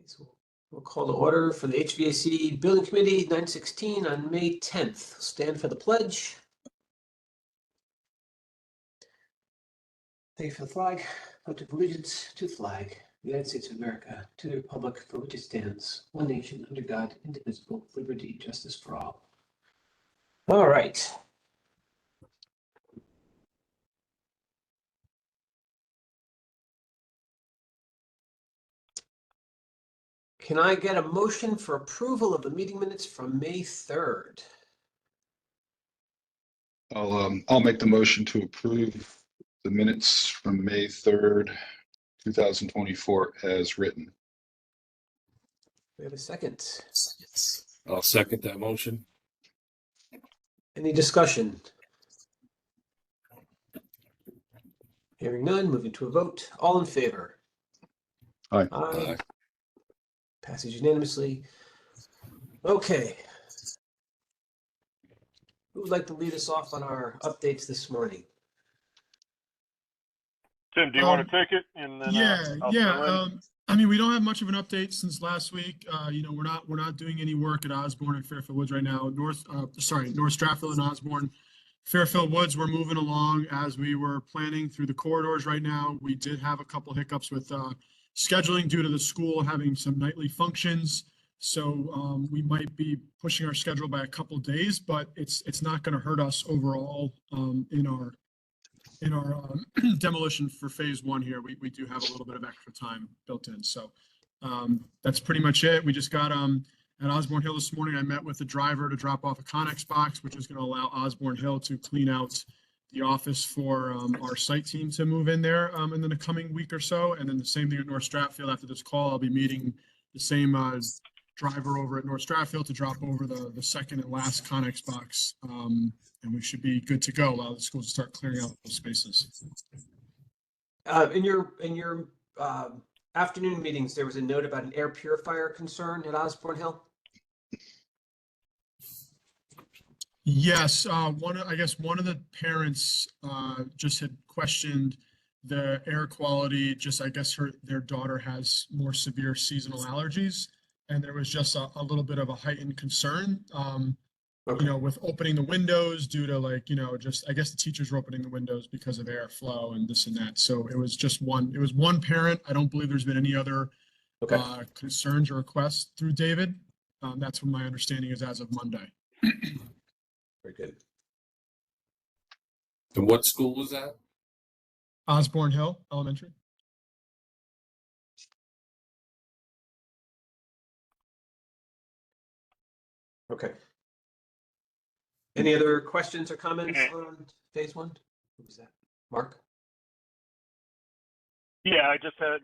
So we'll call to order for the HVAC Building Committee 9/16 on May 10th. Stand for the pledge. Thank you for the flag. Pledge of allegiance to the flag, the United States of America, to the republic for which it stands, one nation under God, indivisible, with liberty, and justice for all. All right. Can I get a motion for approval of the meeting minutes from May 3rd? I'll make the motion to approve the minutes from May 3rd, 2024 as written. We have a second. I'll second that motion. Any discussion? Hearing none, moving to a vote. All in favor? Aye. Aye. Passes unanimously. Okay. Who would like to lead us off on our updates this morning? Tim, do you want to take it? And then I'll fill in? I mean, we don't have much of an update since last week. We're not doing any work at Osborne and Fairfield Woods right now. North Stratfield and Osborne. Fairfield Woods, we're moving along as we were planning through the corridors right now. We did have a couple hiccups with scheduling due to the school having some nightly functions. So we might be pushing our schedule by a couple of days, but it's not going to hurt us overall in our demolition for phase one here. We do have a little bit of extra time built in. So that's pretty much it. We just got at Osborne Hill this morning, I met with the driver to drop off a Connex box, which is going to allow Osborne Hill to clean out the office for our site team to move in there in the coming week or so. And then the same thing at North Stratfield. After this call, I'll be meeting the same driver over at North Stratfield to drop over the second and last Connex box. And we should be good to go. Allow the schools to start clearing out those spaces. In your afternoon meetings, there was a note about an air purifier concern at Osborne Hill. Yes, one of the parents just had questioned the air quality. Just, I guess their daughter has more severe seasonal allergies, and there was just a little bit of a heightened concern. Okay. With opening the windows due to I guess the teachers were opening the windows because of airflow and this and that. So it was one parent. I don't believe there's been any other concerns or requests through David. That's what my understanding is as of Monday. Very good. And what school was that? Osborne Hill Elementary. Okay. Any other questions or comments on phase one? Who was that? Mark? Yeah, I just had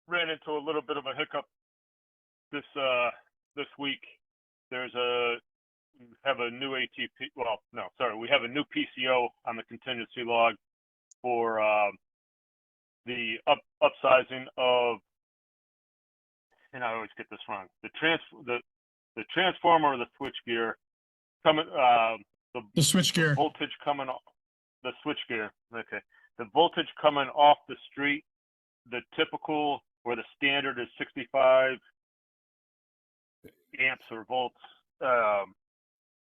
ran into a little bit of a hiccup this week. We have a new ATP. Well, no, sorry, we have a new PCO on the contingency log for the upsizing of, and I always get this wrong. The transformer or the switchgear coming. The switchgear. Voltage coming off the switchgear. Okay, the voltage coming off the street. The typical or the standard is 65 amps or volts.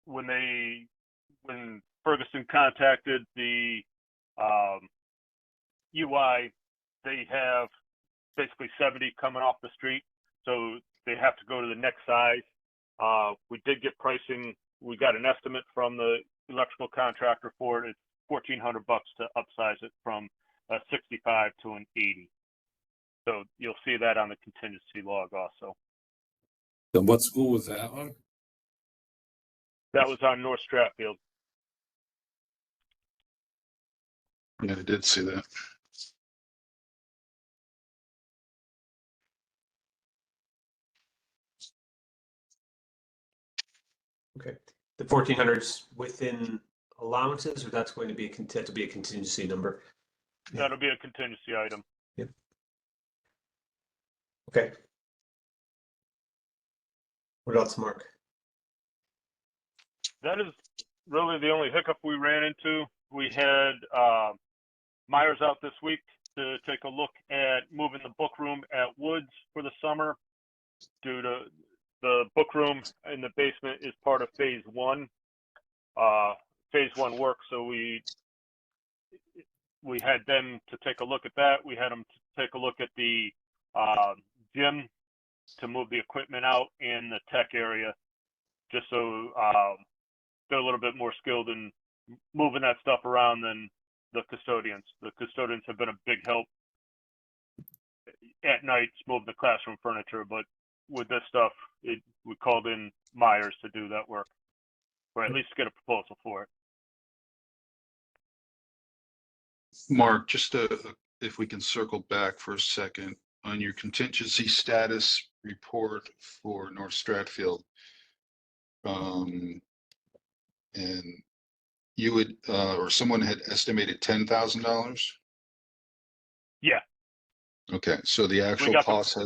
When Ferguson contacted the UI, they have basically 70 coming off the street, so they have to go to the next size. We did get pricing. We got an estimate from the electrical contractor for it. It's $1,400 to upsize it from a 65 to an 80. So you'll see that on the contingency log also. And what school was that on? That was on North Stratfield. Yeah, I did see that. Okay. The 1,400's within allowances, or that's going to be a contingency number? Yeah. That'll be a contingency item. Yep. Okay. What else, Mark? That is really the only hiccup we ran into. We had Myers out this week to take a look at moving the book room at Woods for the summer due to the book room in the basement is part of phase one work. So we had them to take a look at that. We had them to take a look at the gym to move the equipment out in the tech area, just so they're a little bit more skilled in moving that stuff around than the custodians. The custodians have been a big help at nights moving the classroom furniture, but with this stuff, we called in Myers to do that work, or at least get a proposal for it. Mark, just if we can circle back for a second on your contingency status report for North Stratfield. And you would, or someone had estimated $10,000? Yeah. Okay, so the actual got cost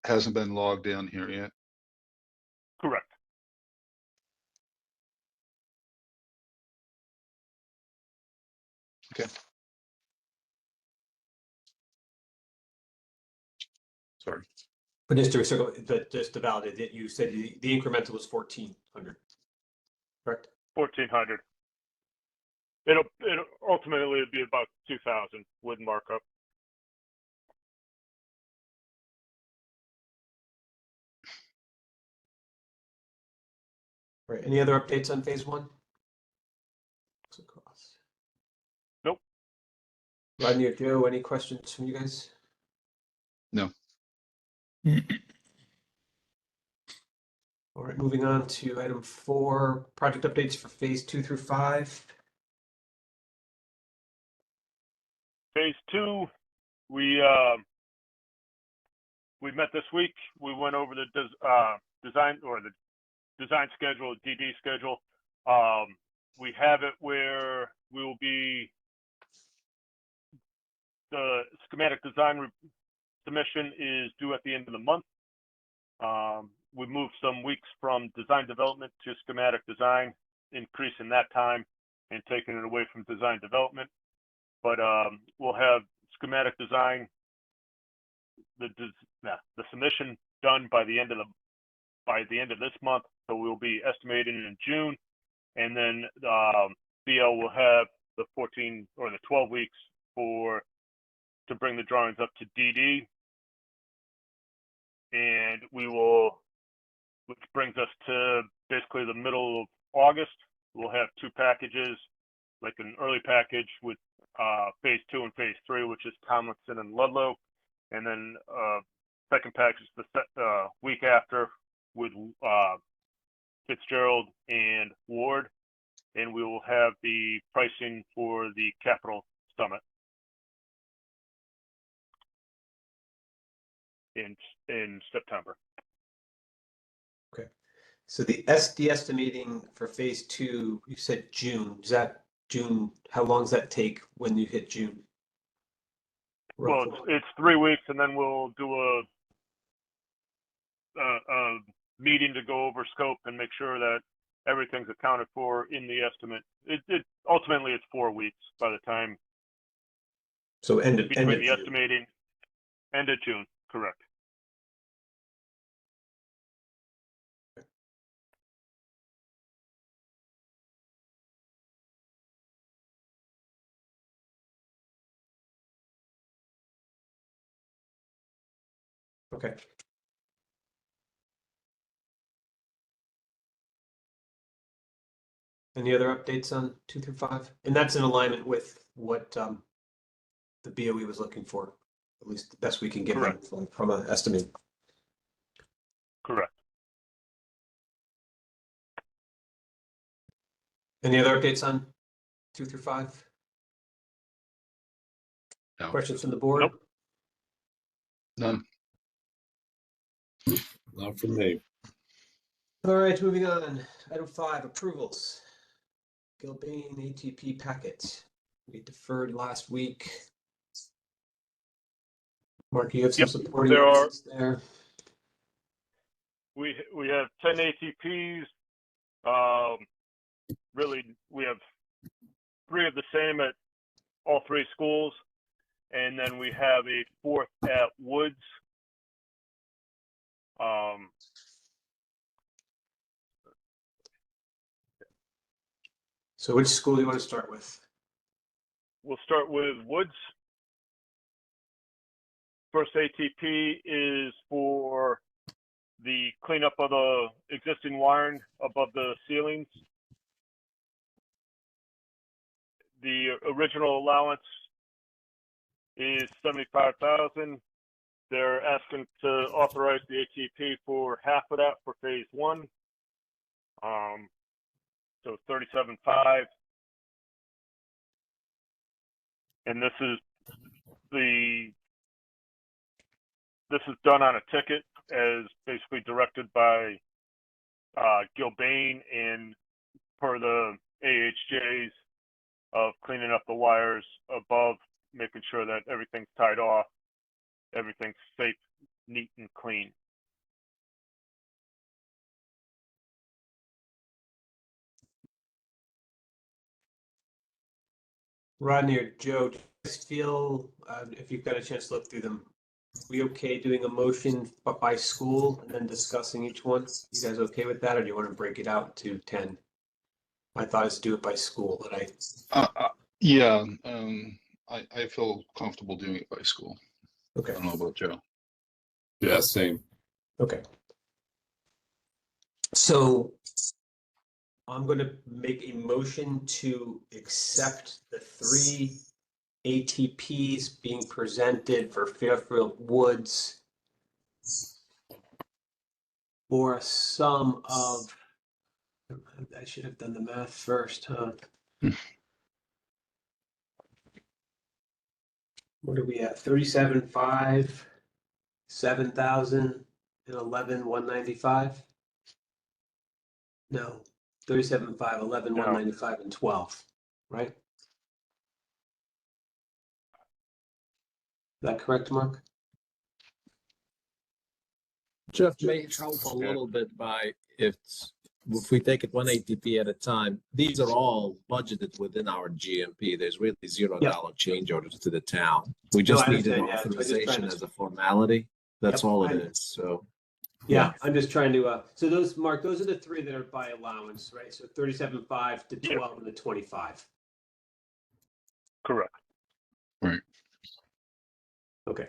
hasn't been logged in here yet? Correct. Okay. Sorry. But just to circle, just to validate that, you said the incremental was 1,400, correct? 1,400. It'll ultimately be about 2,000 with markup. Right. Any other updates on phase one? Nope. Rodney or Joe, any questions from you guys? No. All right, moving on to item 4, project updates for phase 2 through 5. Phase 2, we met this week. We went over the design schedule, DD schedule. We have it where we will be, the schematic design submission is due at the end of the month. We moved some weeks from design development to schematic design, increasing that time and taking it away from design development. But we'll have schematic design, the submission done by the end of this month. So we'll be estimating in June, and then BL will have the 14 or the 12 weeks to bring the drawings up to DD, and which brings us to basically the middle of August. We'll have 2 packages, like an early package with phase 2 and phase 3, which is Tomlinson and Ludlow, and then second package the week after with Fitzgerald and Ward, and we will have the pricing for the Capital Summit in September. Okay. So the estimating for phase 2, you said June. Is that June? How long does that take when you hit June? Well, it's 3 weeks, and then we'll do a meeting to go over scope and make sure that everything's accounted for in the estimate. Ultimately it's 4 weeks by the time. So end of the June. estimating, end of June, correct. Okay. Any other updates on 2 through 5? And that's in alignment with what the BOE was looking for, at least the best we can give them from an estimate. Correct. Any other updates on 2 through 5? No. Questions from the board? Nope. None. Not from me. All right, moving on. Item 5, approvals. Gilbane ATP packet. We deferred last week. Mark, you have some supporting evidence there. We have 10 ATPs. Really, we have 3 of the same at all 3 schools. And then we have a fourth at Woods. So which school do you want to start with? We'll start with Woods. First ATP is for the cleanup of the existing wiring above the ceilings. The original allowance is $75,000. They're asking to authorize the ATP for half of that for phase one. So $37,500. And this is done on a ticket as basically directed by Gilbane and per the AHJs of cleaning up the wires above, making sure that everything's tied off, everything's safe, neat, and clean. Rodney or Joe, do you guys feel, if you've got a chance to look through them, we okay doing a motion by school and then discussing each one? You guys okay with that, or do you want to break it out to 10? My thought is to do it by school, but Yeah, I feel comfortable doing it by school. I okay, don't know about Joe. Yeah, same. okay. So I'm going to make a motion to accept the 3 ATPs being presented for Fairfield Woods for a sum of, I should have done the math first, huh? What are we at? 37,500, 7,000, and 11,195? No, 37,500, 11,195, and 12, right? Is that correct, Mark? Jeff, may help a little bit by if we take it one ATP at a time. These are all budgeted within our GMP. There's really $0 change orders to the town. We just I needed understand, yeah. I'm just trying authorization to- as a formality. That's Yep, all it I- is. So Yeah, I'm just trying to, so those, Mark, those are the 3 that are by allowance, right? So 37,500 to 12 and the 25. Correct. Okay.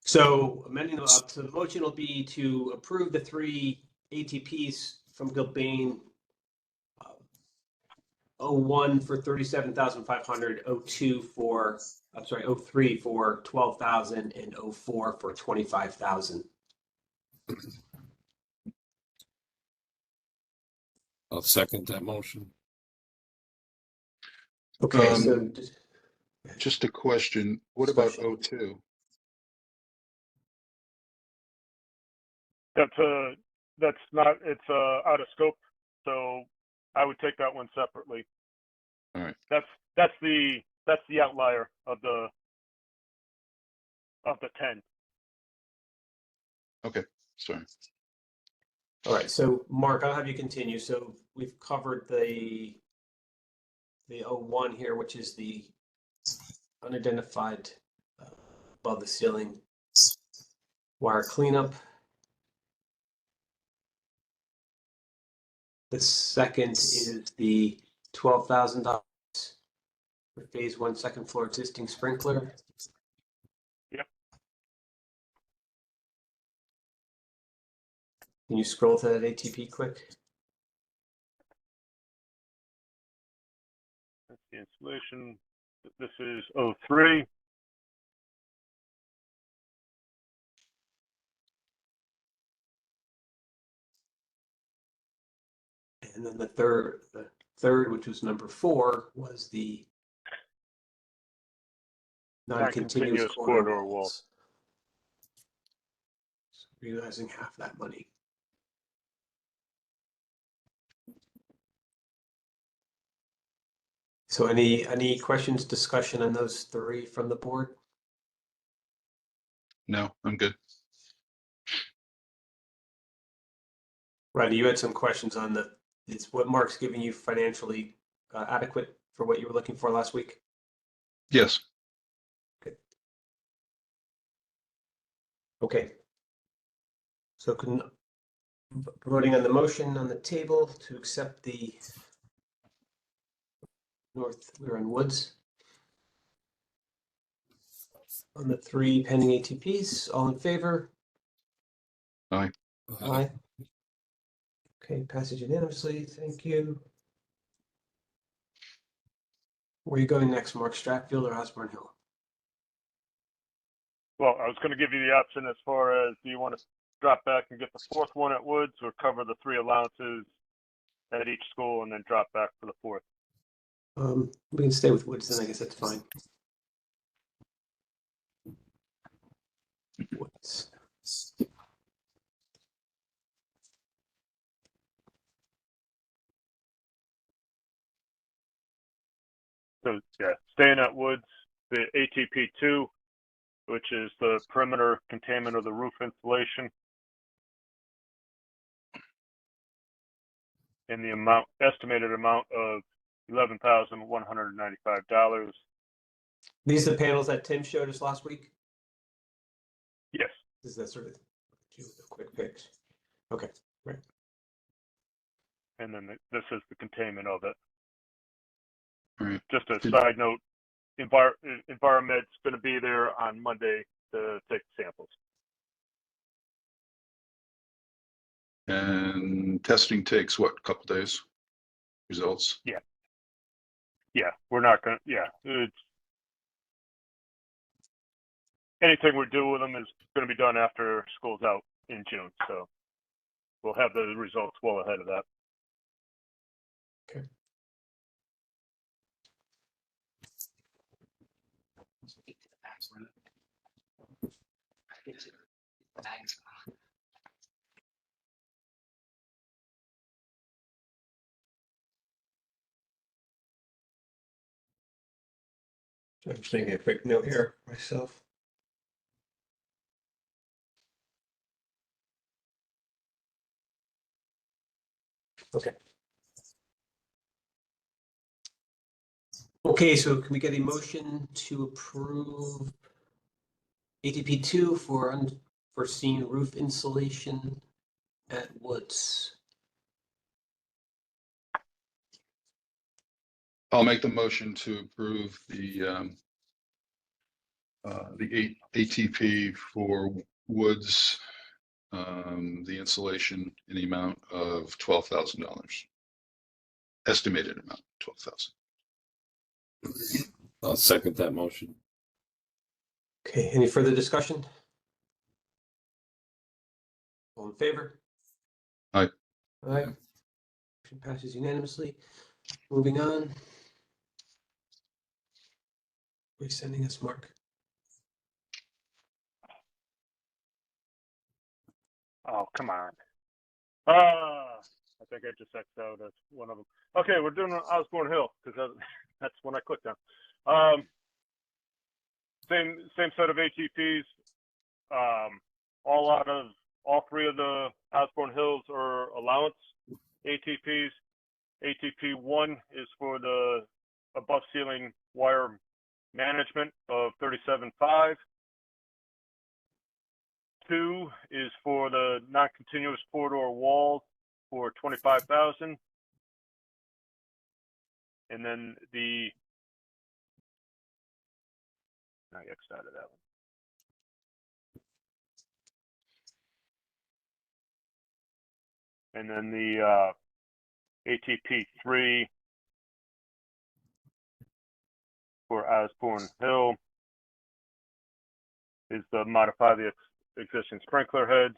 So amending them up, so the motion will be to approve the 3 ATPs from Gilbane. 01 for 37,500, 02 for, I'm sorry, 03 for 12,000, and 04 for 25,000. I'll second that motion. Okay, Um, so Just a question. What about Special. O2? That's not, it's out of scope. So I would take that one separately. All right. That's the outlier of the 10. Okay, sorry. all right, so Mark, I'll have you continue. So we've covered the 01 here, which is the unidentified above the ceiling wire cleanup. The second is the $12,000 for phase 1, second floor existing sprinkler. Yep. Can you scroll to that ATP quick? That's the installation. This is 03. And then the third, which was number 4, was the non-continuous Non-continuous corridor corridor walls. walls. So realizing half that money. So any questions, discussion on those 3 from the board? No, I'm good. Rodney, you had some questions on is what Mark's giving you financially adequate for what you were looking for last week? Yes. Okay. Okay. So voting on the motion on the table to accept the we're on Woods. On the 3 pending ATPs, all in favor? Aye. Aye. Okay, passes unanimously. Thank you. Where are you going next, Mark? Stratfield or Osborne Hill? Well, I was going to give you the option as far as, do you want to drop back and get the fourth one at Woods, or cover the 3 allowances at each school and then drop back for the fourth? We can stay with Woods, then I guess that's fine. Woods. So yeah, staying at Woods, the ATP2, which is the perimeter containment of the roof insulation, in the estimated amount of $11,195. These are the panels that Tim showed us last week? Yes. This is that sort of a quick fix. Okay, right. And then this is the containment of it. Right. Just a side note, Environment's going to be there on Monday to take samples. And testing takes what, a couple days? Results? Yeah, we're not going to, it's, anything we do with them is going to be done after school's out in June. So we'll have the results well ahead of that. Okay. I'm just making a quick note here myself. Okay. Okay, so can we get a motion to approve ATP 2 for unforeseen roof insulation at Woods? I'll make the motion to approve the ATP for Woods, the insulation in the amount of $12,000. Estimated amount, 12,000. I'll second that motion. Okay, any further discussion? All in favor? Aye. Aye. Motion passes unanimously. Moving on. What are you sending us, Mark? Oh, come on. I think I just X'd out as one of them. Okay, we're doing Osborne Hill because that's when I clicked on. Same set of ATPs. All 3 of the Osborne Hills are allowance ATPs. ATP 1 is for the above ceiling wire management of $37,500. 2 is for the non-continuous corridor walls for $25,000. And then I X'd out of that one. And then the ATP 3 for Osborne Hill is to modify the existing sprinkler heads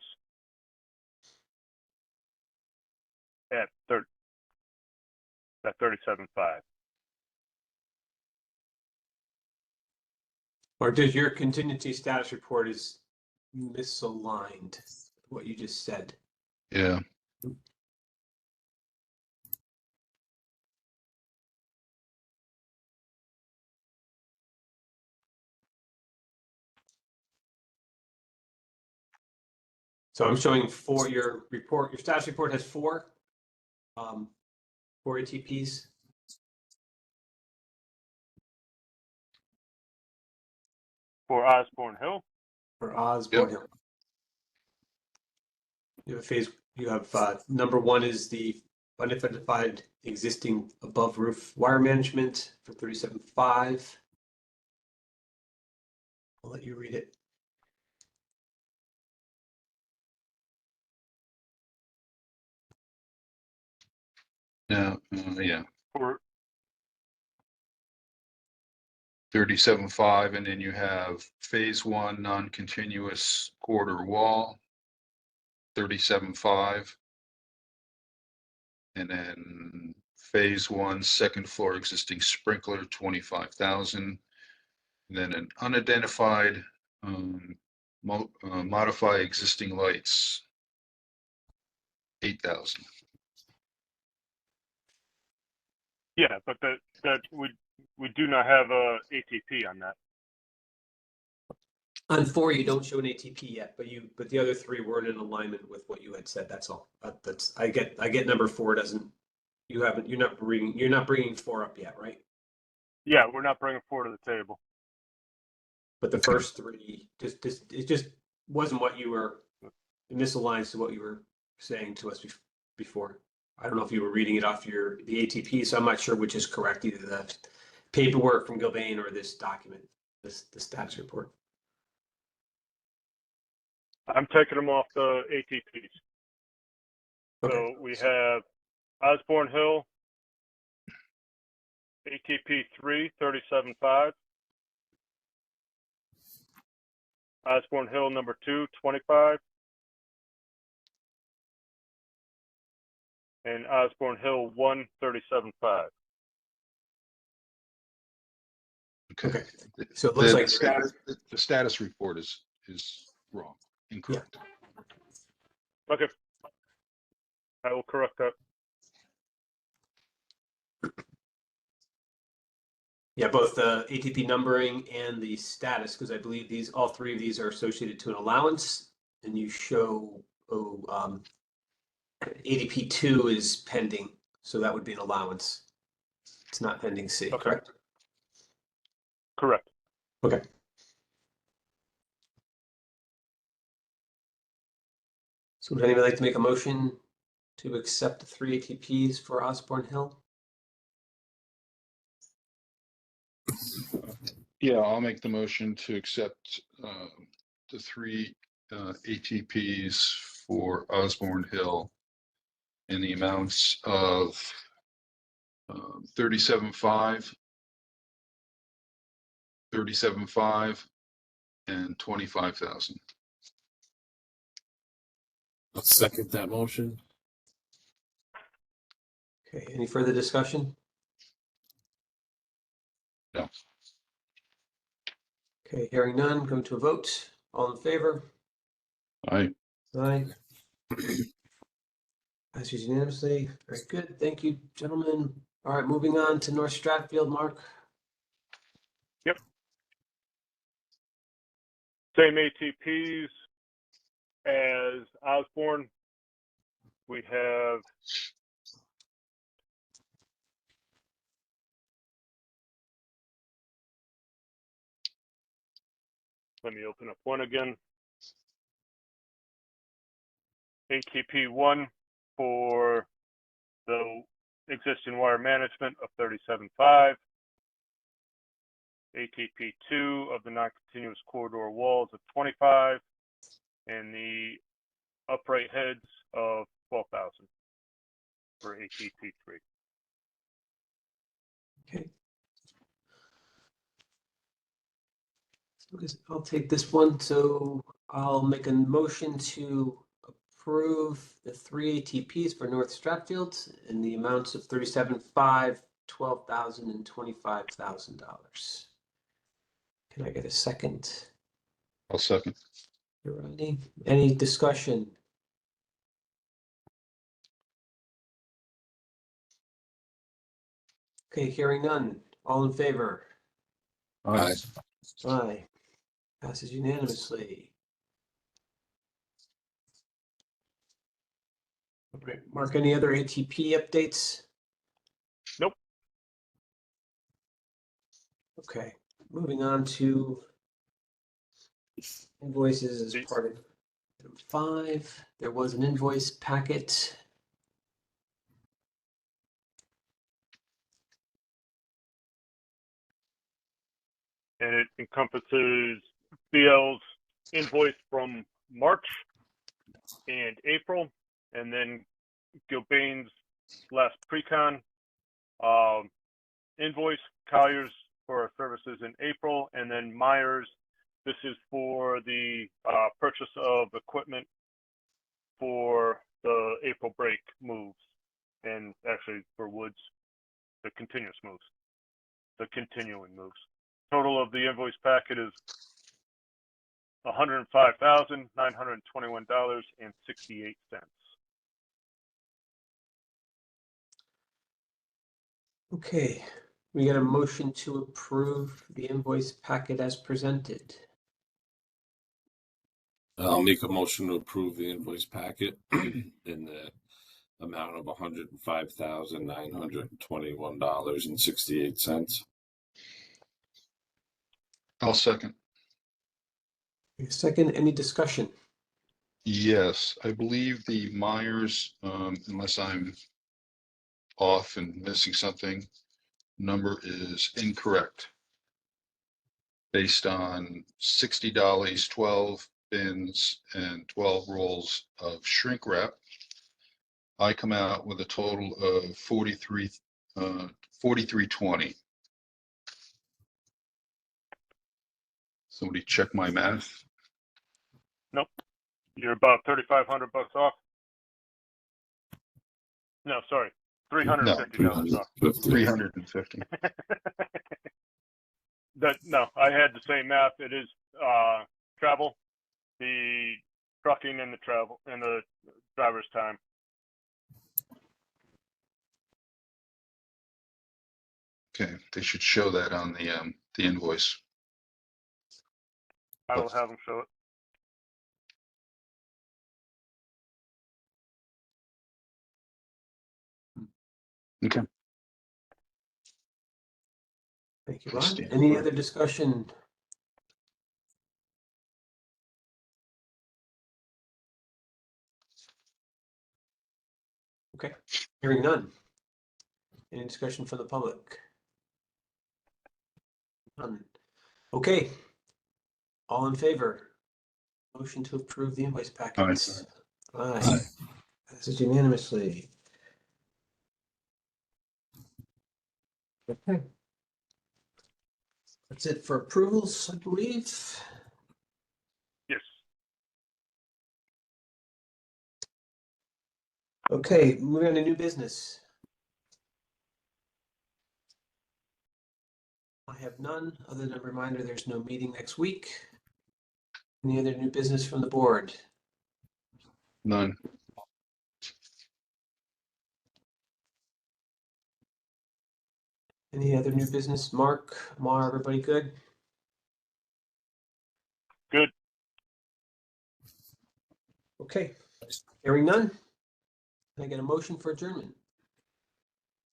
at $37,500. Or does your contingency status report is misaligned, what you just said? Yeah. So I'm showing 4, your status report has 4 ATPs. For Osborne Hill? For Osborne Yep. Hill. You have number one is the unidentified existing above roof wire management for 37.5. I'll let you read it. Now, yeah, For 37.5, and then you have phase one non-continuous corridor wall, 37.5. And then phase one, second floor existing sprinkler, 25,000. And then an unidentified, modify existing lights, 8,000. yeah, but that we do not have a ATP on that. On 4, you don't show an ATP yet, but the other 3 weren't in alignment with what you had said. That's all. I get number 4 doesn't. You're not bringing 4 up yet, right? Yeah, we're not bringing 4 to the table. But the first 3 it just wasn't what you were. It misaligns to what you were saying to us before. I don't know if you were reading it off the ATP, so I'm not sure which is correct, either the paperwork from Gilbane or this document, the status report. I'm taking them off the ATPs. Okay. So we have Osborne Hill, ATP 3, 37.5. Osborne Hill number 2, 25. And Osborne Hill 1, 37.5. Okay. So it looks like The status report is wrong, incorrect. Okay. I will correct that. Yeah, both the ATP numbering and the status, because I believe all 3 of these are associated to an allowance, and you show ADP 2 is pending, so that would be an allowance. It's not pending C, Okay. correct? Correct. Okay. So would anybody like to make a motion to accept the 3 ATPs for Osborne Hill? Yeah, I'll make the motion to accept the 3 ATPs for Osborne Hill in the amounts of 37.5, 37.5, and 25,000. I'll second that motion. Okay, any further discussion? No. Okay, hearing none, going to a vote. All in favor? Aye. Aye. Passes unanimously. Very good. Thank you, gentlemen. All right, moving on to North Stratfield, Mark. Same ATPs as Osborne. We have let me open up one again. ATP 1 for the existing wire management of 37.5. ATP 2 of the non-continuous corridor walls of 25, and the upright heads of 12,000 for ATP 3. Okay. So I'll take this one. So I'll make a motion to approve the 3 ATPs for North Stratfield in the amounts of 37.5, $12,000, and $25,000. Can I get a second? I'll second. Rodney, any discussion? Okay, hearing none. All in favor? Aye. Aye. Passes unanimously. All right, Mark, any other ATP updates? Nope. Okay, moving on to invoices as The- part of Item 5, there was an invoice packet. And it encompasses BL's invoice from March and April, and then Gilbane's last pre-con invoice, Collier's for our services in April, and then Myers, this is for the purchase of equipment for the April break moves, and actually for Woods, the continuous moves, the continuing moves. Total of the invoice packet is $105,921.68. Okay, we got a motion to approve the invoice packet as presented. I'll make a motion to approve the invoice packet in the amount of $105,921.68. I'll second. Second, any discussion? Yes, I believe the Myers, unless I'm off and missing something, number is incorrect. Based on 60 dollies, 12 bins, and 12 rolls of shrink wrap, I come out with a total of 4320. Somebody check my math. You're about $3,500 off. No, sorry, $350 off. 350. No, I had the same math. It is travel, the trucking, and the travel and the driver's time. Okay, they should show that on the invoice. I will have them show it. Okay. Thank you, I Ron. stand Any corrected. other discussion? Okay, hearing none. Any discussion from the public? None. Okay. All in favor? Motion to approve the invoice packets. Aye. Passes unanimously. Okay. That's it for approvals, I believe. Yes. Okay, moving on to new business. I have none, other than a reminder there's no meeting next week. Any other new business from the board? None. Any other new business? Mark, Mar, everybody good? Good. Okay, hearing none. Can I get a motion for adjournment?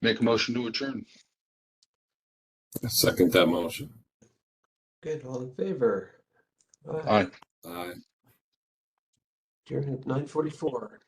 Make a motion to adjourn. Second that motion. Good, all in favor? Aye. Aye. Adjourn at 9:44.